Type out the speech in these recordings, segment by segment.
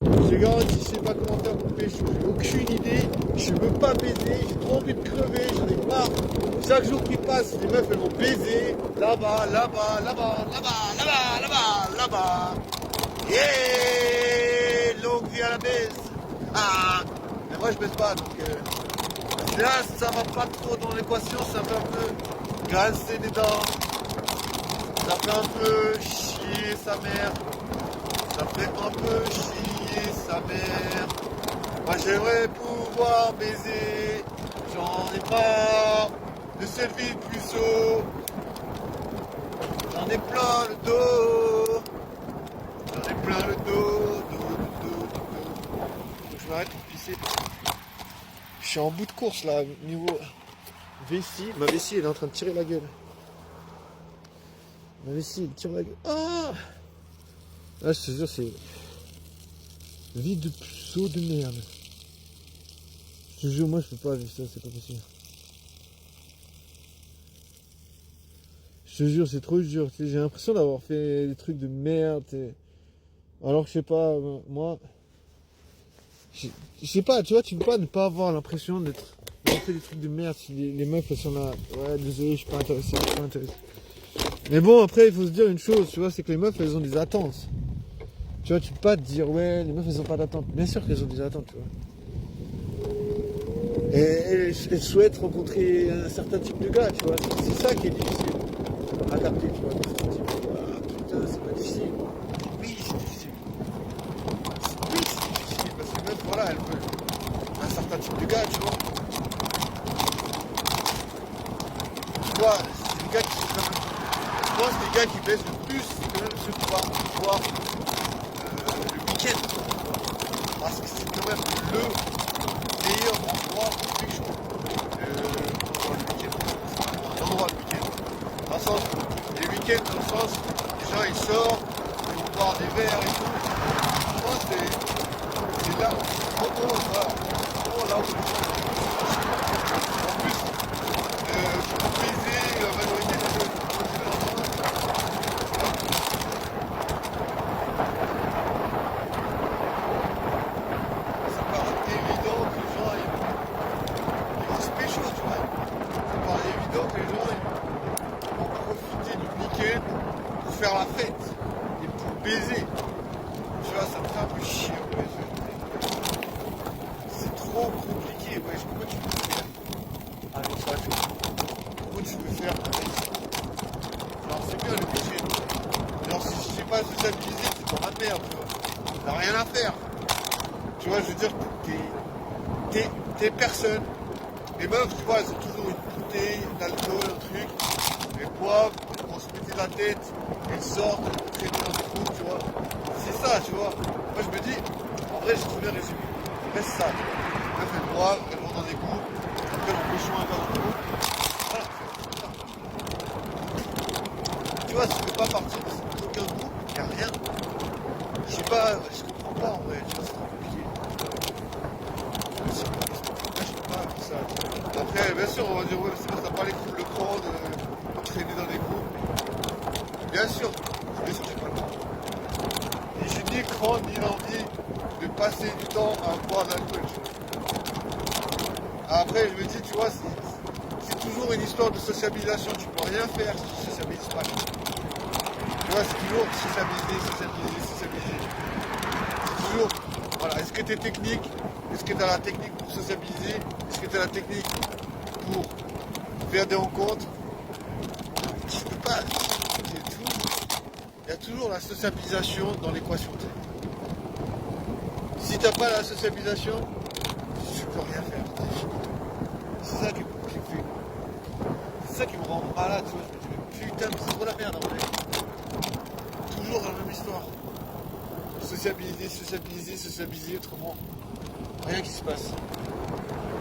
Je garantis, je sais pas comment faire pour pécho, j'ai aucune idée, je veux pas baiser, j'ai trop envie de crever, j'en ai marre. Chaque jour qui passe, les meufs elles vont baiser, là-bas, là-bas, là-bas, là-bas, là-bas, là-bas, là-bas. Yeah, longue vie à la baise. Ah, mais moi je baise pas, donc là ça va pas trop dans l'équation, ça fait un peu grincer des dents, ça fait un peu chier sa mère, ça fait un peu chier sa mère. Moi j'aimerais pouvoir baiser, j'en ai marre de cette vie de puceau, j'en ai plein le dos, j'en ai plein le dos. Faut que je m'arrête pour pisser. Je suis en bout de course là, niveau vessie. Ma vessie elle est en train de tirer la gueule. Ma vessie elle tire la gueule. Ah là je te jure c'est vie de puceau de merde. Je te jure moi je peux pas vivre ça, c'est pas possible. Je te jure c'est trop dur, tu sais, j'ai l'impression d'avoir fait des trucs de merde. Alors que je sais pas, moi... Je sais pas, tu vois, tu peux pas ne pas avoir l'impression d'avoir fait des trucs de merde si les meufs elles sont là. Ouais, désolé, je suis pas intéressé, je suis pas intéressé. Mais bon, après, il faut se dire une chose, tu vois, c'est que les meufs elles ont des attentes. Tu vois, tu peux pas te dire, ouais, les meufs elles ont pas d'attente. Bien sûr qu'elles ont des attentes, tu vois. Et elles souhaitent rencontrer un certain type de gars, tu vois. C'est ça qui est difficile à capter, tu vois. Ah, putain, c'est pas difficile. Oui, c'est difficile. Oui, c'est difficile parce que même, voilà, elles veulent un certain type de gars, tu vois. Tu vois, c'est les gars qui sont quand même... Je pense que les gars qui baissent le plus, c'est quand même ceux qui vont voir le week-end. Parce que c'est quand même le meilleur endroit pour pécho. Le week-end. C'est un endroit le week-end. Dans le sens, les week-ends, dans le sens, les gens ils sortent, ils vont boire des verres et tout. Je pense que c'est là, en gros, voilà. Oh, là où les gens... En plus, pour baiser, valoriser les jeux. Ça paraît évident que les gens ils vont se pécho, tu vois. Ça paraît évident que les gens ils vont profiter du week-end pour faire la fête et pour baiser. Tu vois, ça me fait un peu chier, ouais. C'est trop compliqué, ouais. Pourquoi tu veux faire avec ça? Pourquoi tu veux faire avec ça? Genre, c'est bien le week-end. Genre, si je sais pas sociabiliser, c'est dans la merde, tu vois. T'as rien à faire. Tu vois, je veux dire, t'es personne. Les meufs, tu vois, elles ont toujours une bouteille d'alcool, un truc. Elles boivent, elles vont se péter la tête, elles sortent, elles vont traîner dans des groupes, tu vois. C'est ça, tu vois. Moi, je me dis, en vrai, j'ai trop bien résumé. Mais c'est ça, tu vois. Les meufs, elles boivent, elles vont dans des groupes, après, on pécho un peu dans le groupe. Voilà, tu vois, si tu veux pas partir d'aucun groupe, il n'y a rien. Je sais pas, je comprends pas en vrai, tu vois, c'est trop compliqué. Je peux pas faire ça. Après, bien sûr, on va dire, ouais, c'est bon, t'as pas le cran de traîner dans les groupes. Bien sûr, j'ai pas le cran. Et j'ai ni le cran, ni l'envie de passer du temps à boire de l'alcool. Après, je me dis, tu vois, c'est toujours une histoire de sociabilisation. Tu peux rien faire si tu sociabilises pas. Tu vois, c'est toujours sociabiliser. C'est toujours, voilà, est-ce que tu es technique? Est-ce que tu as la technique pour sociabiliser? Est-ce que tu as la technique pour faire des rencontres? Tu peux pas. Il y a toujours la sociabilisation dans l'équation. Si tu n'as pas la sociabilisation, tu peux rien faire. C'est ça qui fait. C'est ça qui me rend malade, tu vois. Je me dis, putain, mais c'est trop la merde en vrai. Toujours la même histoire. Sociabiliser, autrement, rien qui se passe.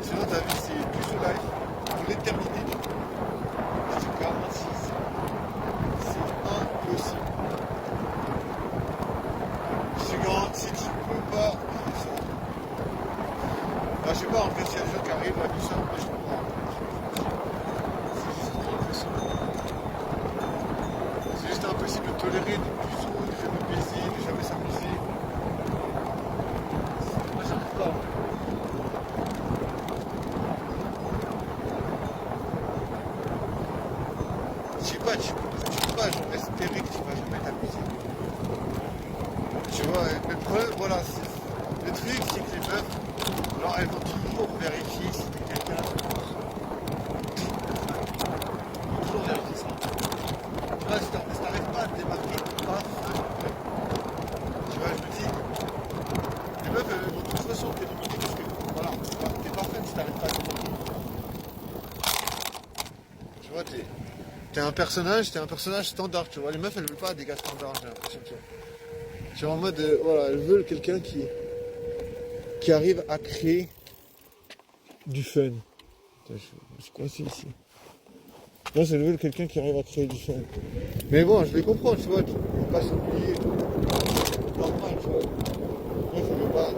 Sinon ta vie c'est plus au live, pour l'éternité. Je te garantis, c'est impossible. Je te garantis, tu ne peux pas. Enfin, je sais pas, en fait, s'il y a des gens qui arrivent à tout ça, moi je peux pas. C'est juste impossible de tolérer des puceaux, de jamais baiser, de jamais s'amuser. voilà, le truc, c'est que les meufs, alors elles vont toujours vérifier si t'es quelqu'un. Toujours vérifier ça. Tu vois, si t'arrives pas à te démarquer, pas. Tu vois, je me dis, les meufs, elles vont de toute façon t'éliminer parce que, voilà, t'es pas fun si t'arrives pas à te démarquer. Tu vois, t'es un personnage standard, tu vois. Les meufs, elles veulent pas des gars standards, j'ai l'impression, tu vois. Tu vois, en mode, voilà, elles veulent quelqu'un qui arrive à créer du fun. Putain, je suis coincé ici. Moi, elles veulent quelqu'un qui arrive à créer du fun. Mais bon, je les comprends, tu vois, tu peux pas s'oublier. Normal, tu vois. Moi, je veux pas.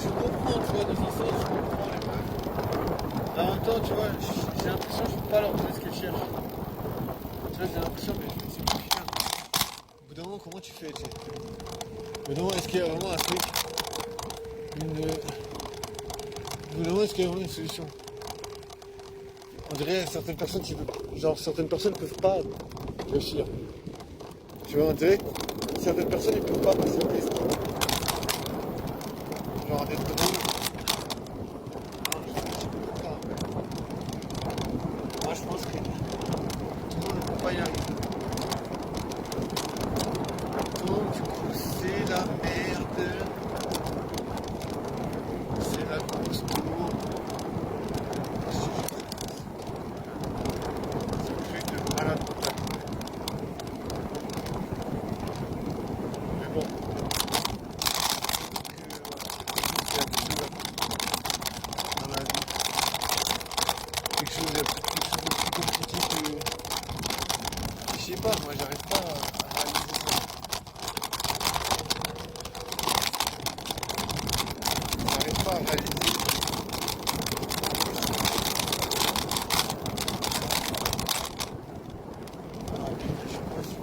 Je comprends, tu vois, dans un sens, je comprends les meufs. En même temps, tu vois, j'ai l'impression que je peux pas leur donner ce qu'elles cherchent. Tu vois, j'ai l'impression, mais c'est plus putain. Au bout d'un moment, comment tu fais, tu sais? Au bout d'un moment, est-ce qu'il y a vraiment un truc? Au bout d'un moment, est-ce qu'il y a vraiment une solution? On dirait certaines personnes qui peuvent, genre certaines personnes peuvent pas réussir. Tu vois, on dirait certaines personnes ne peuvent pas passer le test. Genre d'être drôle. Non, je peux pas en fait. Moi je pense que tout le monde ne peut pas y arriver. Donc du coup c'est la merde. C'est la grosse tour. C'est le truc de malade. Mais bon. Dans la vie. Quelque chose de plus compliqué que. Je sais pas, moi j'arrive pas à réaliser ça. J'arrive pas à réaliser. Je sais pas si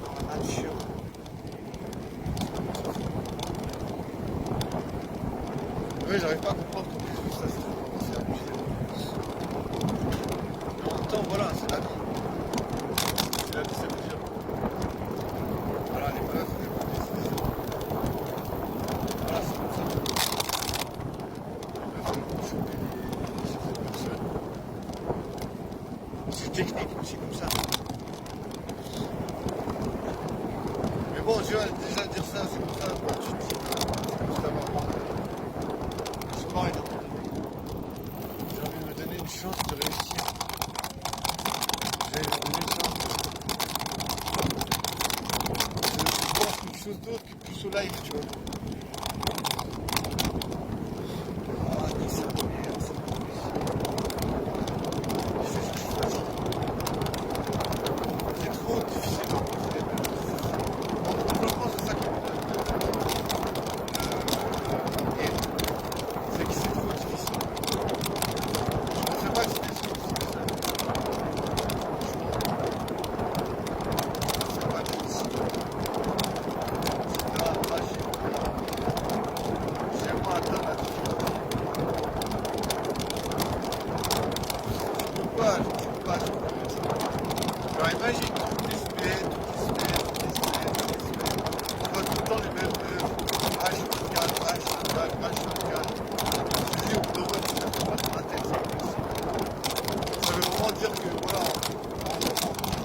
dans la nature. Oui, j'arrive pas à comprendre comment ça se fait. C'est abusé. Mais en même temps, voilà, c'est la vie. C'est la vie, ça veut dire. Voilà, les meufs, les décisions. Voilà, c'est comme ça. Les meufs, elles vont choper certaines personnes. C'est technique, mais c'est comme ça. Mais bon, tu vois, déjà dire ça, c'est comme ça, quoi. Tu te dis, c'est comme ça, vraiment. C'est pas rien. J'ai envie de me donner une chance de réussir. J'ai envie de me donner une chance de voir quelque chose d'autre que plus au live, tu vois. Ah, mais c'est merde, c'est pas possible. Je sais ce que je fais. C'est trop difficile de rencontrer. En développement, c'est ça qui me donne. C'est que c'est trop difficile. Je ne sais pas si c'est difficile. C'est pas difficile. C'est là, j'aimerais atteindre la difficulté. Je peux pas. Alors imagine toutes les semaines. On voit tout le temps les mêmes H24. Je dis au bout d'un moment, tu n'as pas dans la tête, c'est impossible. Ça veut vraiment dire que voilà, tu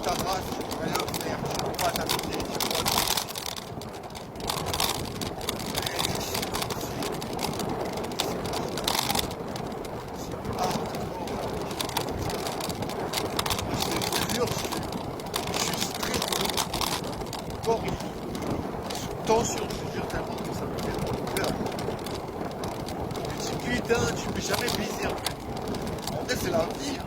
t'arraches, tu vas rien faire, tu ne peux pas t'amuser, tu peux pas. Tension, je te jure tellement que ça me fait peur. Je me dis putain, tu peux jamais baiser en fait. En fait c'est la vie. Hein.